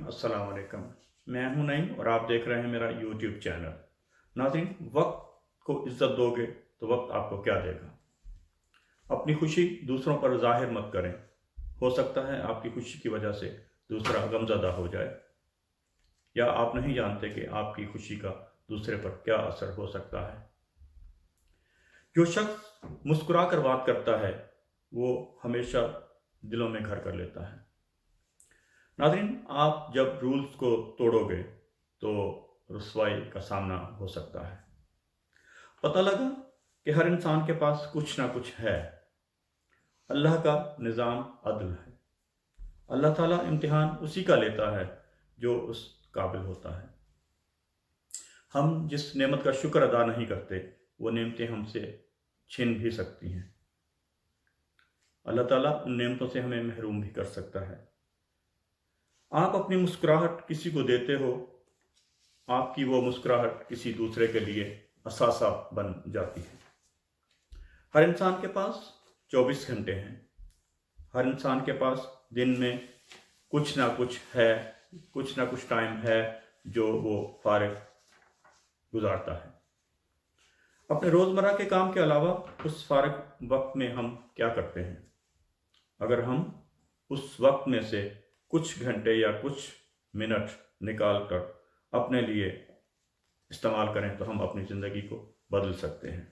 अस्सलाम वालेकुम। मैं हूं नईम और आप देख रहे हैं मेरा यूट्यूब चैनल। नाज़रीन, वक्त को इज्जत दोगे तो वक्त आपको क्या देगा। अपनी खुशी दूसरों पर जाहिर मत करें। हो सकता है आपकी खुशी की वजह से दूसरा गमज़दा हो जाए, या आप नहीं जानते कि आपकी खुशी का दूसरे पर क्या असर हो सकता है। जो शख्स मुस्कुरा कर बात करता है वो हमेशा दिलों में घर कर लेता है। नाज़रीन, आप जब रूल्स को तोड़ोगे तो रुसवाई का सामना हो सकता है। पता लगा कि हर इंसान के पास कुछ ना कुछ है। अल्लाह का निज़ाम अदल है। अल्लाह ताला इम्तिहान उसी का लेता है जो उस काबिल होता है। हम जिस नेमत का शुक्र अदा नहीं करते वो नेमतें हमसे छीन भी सकती हैं। अल्लाह ताला उन नेमतों से हमें महरूम भी कर सकता है। आप अपनी मुस्कुराहट किसी को देते हो, आपकी वो मुस्कुराहट किसी दूसरे के लिए असासा बन जाती है। हर इंसान के पास 24 घंटे हैं। हर इंसान के पास दिन में कुछ ना कुछ है, कुछ ना कुछ टाइम है जो वो फारिग गुजारता है। अपने रोज़मर्रा के काम के अलावा उस फारिग वक्त में हम क्या करते हैं? अगर हम उस वक्त में से कुछ घंटे या कुछ मिनट निकाल कर अपने लिए इस्तेमाल करें तो हम अपनी ज़िंदगी को बदल सकते हैं।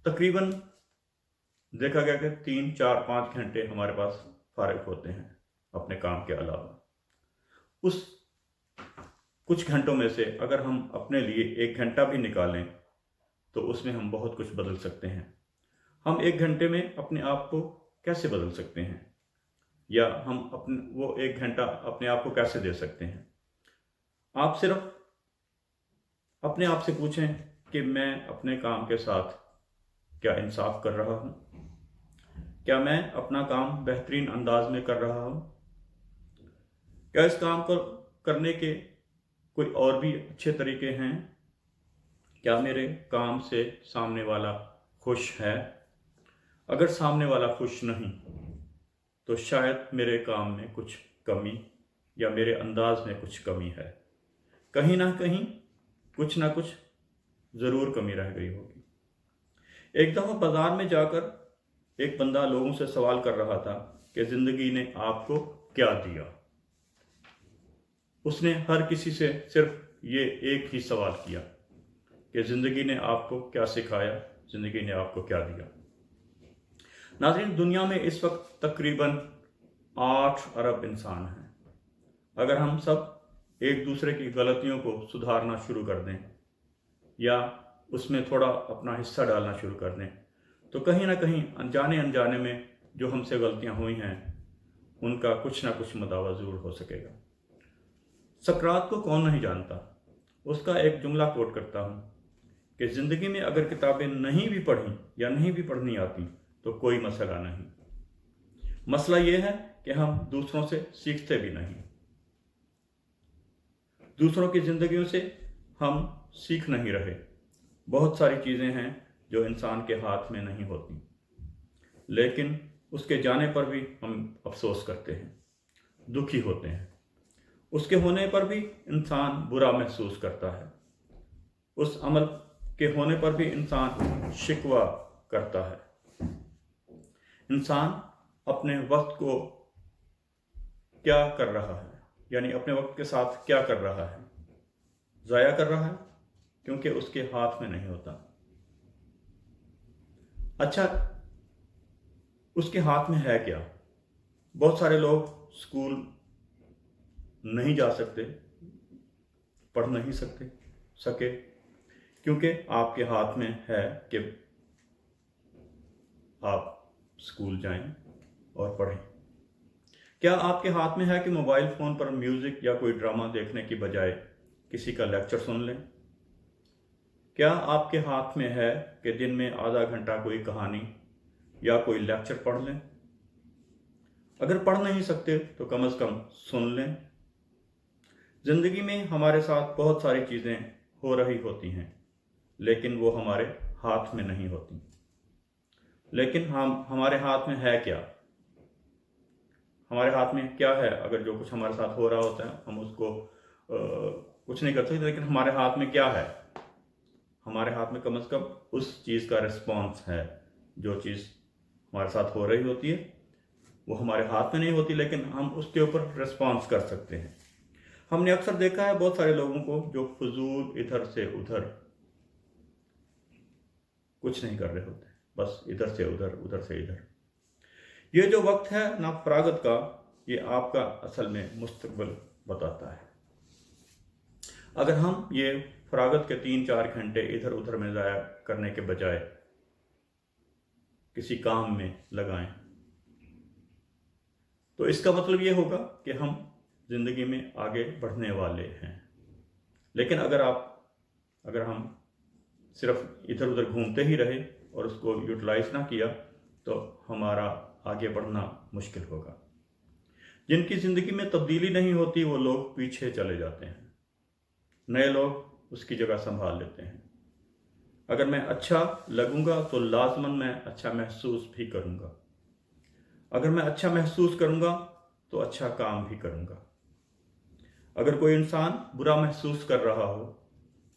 तकरीबन देखा गया कि 3, 4, 5 घंटे हमारे पास फारिग होते हैं अपने काम के अलावा। उस कुछ घंटों में से अगर हम अपने लिए 1 घंटा भी निकालें तो उसमें हम बहुत कुछ बदल सकते हैं। हम 1 घंटे में अपने आप को कैसे बदल सकते हैं, या हम वो 1 घंटा अपने आप को कैसे दे सकते हैं? आप सिर्फ अपने आप से पूछें कि मैं अपने काम के साथ क्या इंसाफ कर रहा हूँ? क्या मैं अपना काम बेहतरीन अंदाज में कर रहा हूँ? क्या इस काम को करने के कोई और भी अच्छे तरीके हैं? क्या मेरे काम से सामने वाला खुश है? अगर सामने वाला खुश नहीं तो शायद मेरे काम में कुछ कमी या मेरे अंदाज में कुछ कमी है। कहीं ना कहीं कुछ ना कुछ ज़रूर कमी रह गई होगी। एक दफ़ा बाज़ार में जाकर एक बंदा लोगों से सवाल कर रहा था कि ज़िंदगी ने आपको क्या दिया। उसने हर किसी से सिर्फ ये एक ही सवाल किया कि ज़िंदगी ने आपको क्या सिखाया, ज़िंदगी ने आपको क्या दिया। नाज़रीन, दुनिया में इस वक्त तकरीबन 8 अरब इंसान हैं। अगर हम सब एक दूसरे की गलतियों को सुधारना शुरू कर दें या उसमें थोड़ा अपना हिस्सा डालना शुरू कर दें तो कहीं ना कहीं अनजाने अनजाने में जो हमसे गलतियां हुई हैं उनका कुछ ना कुछ मदावा ज़रूर हो सकेगा। सकरात को कौन नहीं जानता। उसका एक जुमला कोट करता हूँ कि ज़िंदगी में अगर किताबें नहीं भी पढ़ी या नहीं भी पढ़नी आती तो कोई मसला नहीं। मसला ये है कि हम दूसरों से सीखते भी नहीं। दूसरों की ज़िंदगियों से हम सीख नहीं रहे। बहुत सारी चीज़ें हैं जो इंसान के हाथ में नहीं होती, लेकिन उसके जाने पर भी हम अफसोस करते हैं, दुखी होते हैं। उसके होने पर भी इंसान बुरा महसूस करता है। उस अमल के होने पर भी इंसान शिकवा करता है। इंसान अपने वक्त को क्या कर रहा है, यानी अपने वक्त के साथ क्या कर रहा है? ज़ाया कर रहा है, क्योंकि उसके हाथ में नहीं होता। अच्छा, उसके हाथ में है क्या? बहुत सारे लोग स्कूल नहीं जा सकते, पढ़ नहीं सके क्योंकि आपके हाथ में है कि आप स्कूल जाएं और पढ़ें। क्या आपके हाथ में है कि मोबाइल फ़ोन पर म्यूज़िक या कोई ड्रामा देखने की बजाय किसी का लेक्चर सुन लें? क्या आपके हाथ में है कि दिन में आधा घंटा कोई कहानी या कोई लेक्चर पढ़ लें? अगर पढ़ नहीं सकते तो कम से कम सुन लें। ज़िंदगी में हमारे साथ बहुत सारी चीज़ें हो रही होती हैं, लेकिन वो हमारे हाथ में नहीं होती। लेकिन हमारे हाथ में है क्या? हमारे हाथ में क्या है? अगर जो कुछ हमारे साथ हो रहा होता है हम उसको कुछ नहीं कर सकते, लेकिन हमारे हाथ में क्या है? हमारे हाथ में कम से कम उस चीज़ का रिस्पॉन्स है। जो चीज़ हमारे साथ हो रही होती है वो हमारे हाथ में नहीं होती, लेकिन हम उसके ऊपर रिस्पॉन्स कर सकते हैं। हमने अक्सर देखा है बहुत सारे लोगों को जो फजूल इधर से उधर कुछ नहीं कर रहे होते, बस इधर से उधर, उधर से इधर। ये जो वक्त है ना फरागत का, ये आपका असल में मुस्तकबिल बताता है। अगर हम ये फरागत के 3-4 घंटे इधर उधर में ज़ाया करने के बजाय किसी काम में लगाएं, तो इसका मतलब ये होगा कि हम ज़िंदगी में आगे बढ़ने वाले हैं। लेकिन अगर हम सिर्फ इधर उधर घूमते ही रहे और उसको यूटिलाइज ना किया तो हमारा आगे बढ़ना मुश्किल होगा। जिनकी ज़िंदगी में तब्दीली नहीं होती वो लोग पीछे चले जाते हैं, नए लोग उसकी जगह संभाल लेते हैं। अगर मैं अच्छा लगूंगा तो लाजमन मैं अच्छा महसूस भी करूंगा। अगर मैं अच्छा महसूस करूंगा तो अच्छा काम भी करूंगा। अगर कोई इंसान बुरा महसूस कर रहा हो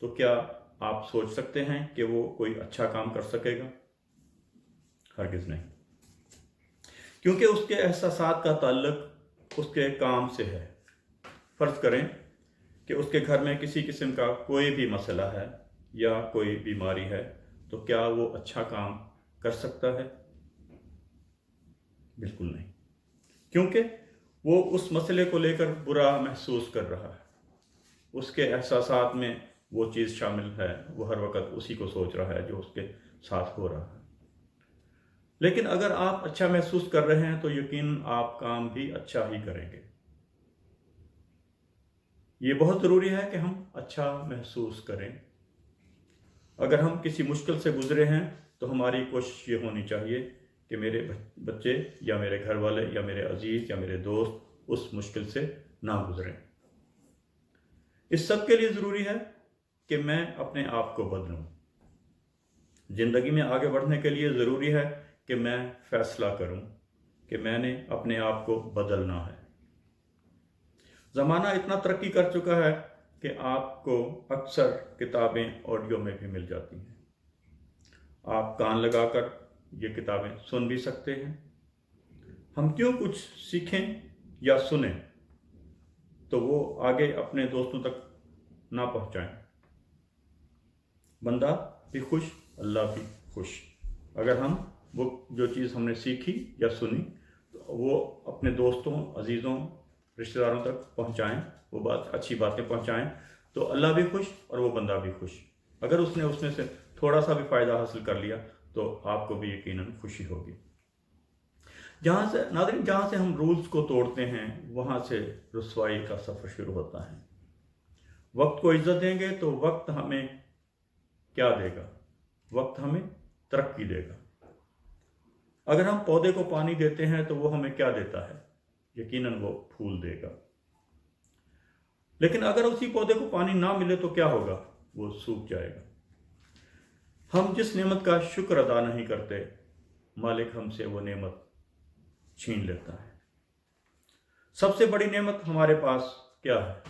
तो क्या आप सोच सकते हैं कि वो कोई अच्छा काम कर सकेगा? हरगिज़ नहीं, क्योंकि उसके एहसासात का ताल्लुक उसके काम से है। फ़र्ज़ करें कि उसके घर में किसी किस्म का कोई भी मसला है या कोई बीमारी है, तो क्या वो अच्छा काम कर सकता है? बिल्कुल नहीं, क्योंकि वो उस मसले को लेकर बुरा महसूस कर रहा है। उसके एहसासात में वो चीज़ शामिल है, वो हर वक्त उसी को सोच रहा है जो उसके साथ हो रहा है। लेकिन अगर आप अच्छा महसूस कर रहे हैं तो यकीन आप काम भी अच्छा ही करेंगे। ये बहुत ज़रूरी है कि हम अच्छा महसूस करें। अगर हम किसी मुश्किल से गुजरे हैं तो हमारी कोशिश ये होनी चाहिए कि मेरे बच्चे या मेरे घर वाले या मेरे अजीज़ या मेरे दोस्त उस मुश्किल से ना गुजरें। इस सब के लिए ज़रूरी है कि मैं अपने आप को बदलूं। ज़िंदगी में आगे बढ़ने के लिए ज़रूरी है कि मैं फ़ैसला करूं कि मैंने अपने आप को बदलना है। ज़माना इतना तरक्की कर चुका है कि आपको अक्सर किताबें ऑडियो में भी मिल जाती हैं। आप कान लगाकर ये किताबें सुन भी सकते हैं। हम क्यों कुछ सीखें या सुनें तो वो आगे अपने दोस्तों तक ना पहुंचाएं। बंदा भी खुश, अल्लाह भी खुश। अगर हम वो जो चीज़ हमने सीखी या सुनी तो वो अपने दोस्तों, अजीज़ों, रिश्तेदारों तक पहुंचाएं, वो बात अच्छी बातें पहुंचाएं, तो अल्लाह भी खुश और वो बंदा भी खुश। अगर उसने उसमें से थोड़ा सा भी फ़ायदा हासिल कर लिया तो आपको भी यकीनन खुशी होगी। जहाँ से हम रूल्स को तोड़ते हैं वहाँ से रुसवाई का सफ़र शुरू होता है। वक्त को इज्जत देंगे तो वक्त हमें क्या देगा? वक्त हमें तरक्की देगा। अगर हम पौधे को पानी देते हैं तो वो हमें क्या देता है? यकीनन वो फूल देगा। लेकिन अगर उसी पौधे को पानी ना मिले तो क्या होगा? वो सूख जाएगा। हम जिस नेमत का शुक्र अदा नहीं करते, मालिक हमसे वो नेमत छीन लेता है। सबसे बड़ी नेमत हमारे पास क्या है?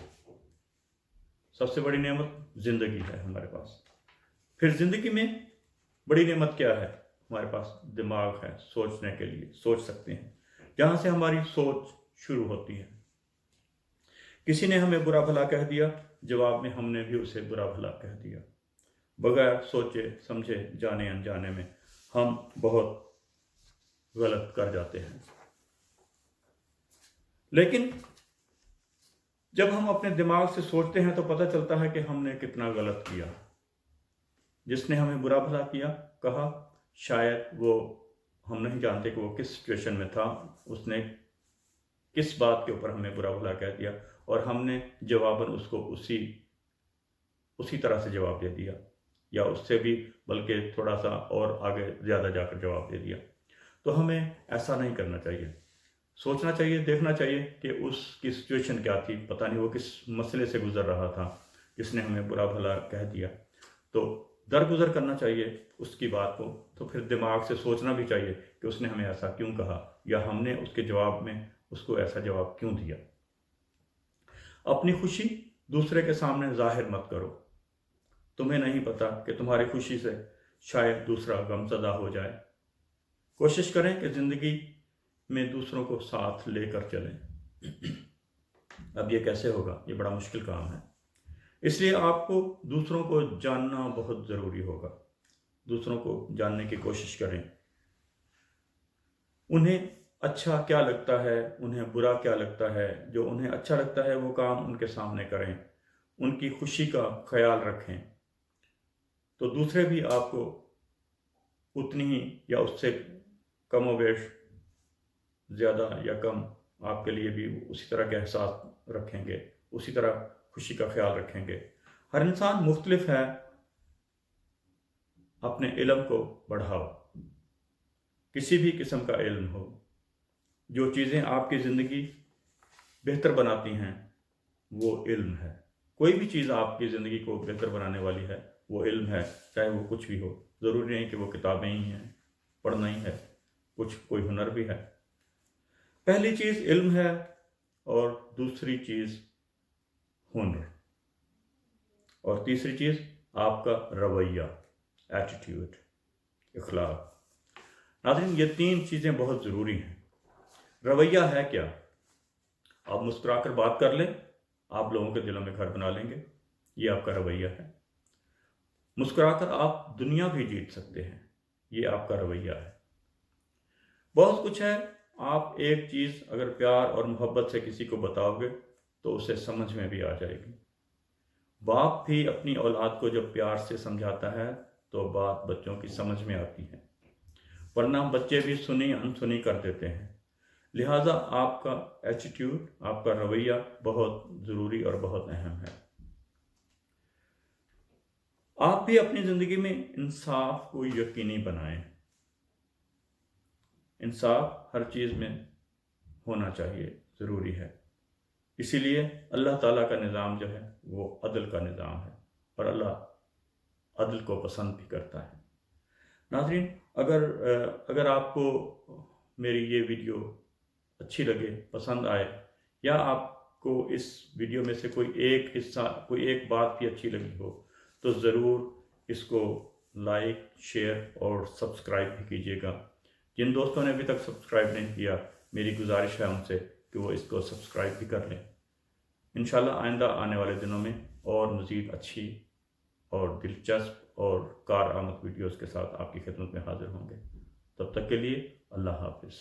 सबसे बड़ी नेमत जिंदगी है हमारे पास। फिर जिंदगी में बड़ी नेमत क्या है? हमारे पास दिमाग है, सोचने के लिए सोच सकते हैं। जहाँ से हमारी सोच शुरू होती है। किसी ने हमें बुरा भला कह दिया, जवाब में हमने भी उसे बुरा भला कह दिया। बगैर सोचे समझे, जाने अनजाने में हम बहुत गलत कर जाते हैं। लेकिन जब हम अपने दिमाग से सोचते हैं तो पता चलता है कि हमने कितना गलत किया। जिसने हमें बुरा भला किया कहा, शायद वो हम नहीं जानते कि वो किस सिचुएशन में था, उसने किस बात के ऊपर हमें बुरा भला कह दिया और हमने जवाबन उसको उसी तरह से जवाब दे दिया या उससे भी बल्कि थोड़ा सा और आगे ज़्यादा जाकर जवाब दे दिया। तो हमें ऐसा नहीं करना चाहिए। सोचना चाहिए, देखना चाहिए कि उसकी सिचुएशन क्या थी, पता नहीं वो किस मसले से गुजर रहा था जिसने हमें बुरा भला कह दिया। तो दरगुजर करना चाहिए उसकी बात को। तो फिर दिमाग से सोचना भी चाहिए कि उसने हमें ऐसा क्यों कहा या हमने उसके जवाब में اس کو ایسا جواب کیوں دیا؟ اپنی خوشی دوسرے کے سامنے ظاہر مت کرو، تمہیں نہیں پتا کہ تمہاری خوشی سے شاید دوسرا غمزدہ ہو جائے۔ کوشش کریں کہ زندگی میں دوسروں کو ساتھ لے کر چلیں۔ اب یہ کیسے ہوگا؟ یہ بڑا مشکل کام ہے، اس لیے آپ کو دوسروں کو جاننا بہت ضروری ہوگا۔ دوسروں کو جاننے کی کوشش کریں، انہیں اچھا کیا لگتا ہے، انہیں برا کیا لگتا ہے۔ جو انہیں اچھا لگتا ہے وہ کام ان کے سامنے کریں، ان کی خوشی کا خیال رکھیں، تو دوسرے بھی آپ کو اتنی ہی یا اس سے کم و بیش زیادہ یا کم آپ کے لیے بھی اسی طرح کے احساس رکھیں گے، اسی طرح خوشی کا خیال رکھیں گے۔ ہر انسان مختلف ہے، اپنے علم کو بڑھاؤ، کسی بھی قسم کا علم ہو۔ جو چیزیں آپ کی زندگی بہتر بناتی ہیں وہ علم ہے۔ کوئی بھی چیز آپ کی زندگی کو بہتر بنانے والی ہے وہ علم ہے، چاہے وہ کچھ بھی ہو۔ ضروری نہیں کہ وہ کتابیں ہی ہیں، پڑھنا ہی ہے، کوئی ہنر بھی ہے۔ پہلی چیز علم ہے اور دوسری چیز ہنر، اور تیسری چیز آپ کا رویہ، ایٹیٹیوڈ، اخلاق۔ ناظرین، یہ تین چیزیں بہت ضروری ہیں۔ رویہ ہے کیا؟ آپ مسکرا کر بات کر لیں، آپ لوگوں کے دلوں میں گھر بنا لیں گے، یہ آپ کا رویہ ہے۔ مسکرا کر آپ دنیا بھی جیت سکتے ہیں، یہ آپ کا رویہ ہے۔ بہت کچھ ہے، آپ ایک چیز اگر پیار اور محبت سے کسی کو بتاؤ گے تو اسے سمجھ میں بھی آ جائے گی۔ باپ بھی اپنی اولاد کو جب پیار سے سمجھاتا ہے تو بات بچوں کی سمجھ میں آتی ہے، ورنہ بچے بھی سنی انسنی کر دیتے ہیں۔ لہٰذا آپ کا ایٹیٹیوڈ، آپ کا رویہ بہت ضروری اور بہت اہم ہے۔ آپ بھی اپنی زندگی میں انصاف کو یقینی بنائیں۔ انصاف ہر چیز میں ہونا چاہیے، ضروری ہے۔ اسی لیے اللہ تعالیٰ کا نظام جو ہے وہ عدل کا نظام ہے، اور اللہ عدل کو پسند بھی کرتا ہے۔ ناظرین، اگر آپ کو میری یہ ویڈیو اچھی لگے، پسند آئے، یا آپ کو اس ویڈیو میں سے کوئی ایک حصہ، کوئی ایک بات بھی اچھی لگی ہو، تو ضرور اس کو لائک، شیئر اور سبسکرائب بھی کیجیے گا۔ جن دوستوں نے ابھی تک سبسکرائب نہیں کیا، میری گزارش ہے ان سے کہ وہ اس کو سبسکرائب بھی کر لیں۔ انشاءاللہ آئندہ آنے والے دنوں میں اور مزید اچھی اور دلچسپ اور کارآمد ویڈیوز کے ساتھ آپ کی خدمت میں حاضر ہوں گے۔ تب تک کے لیے اللہ حافظ۔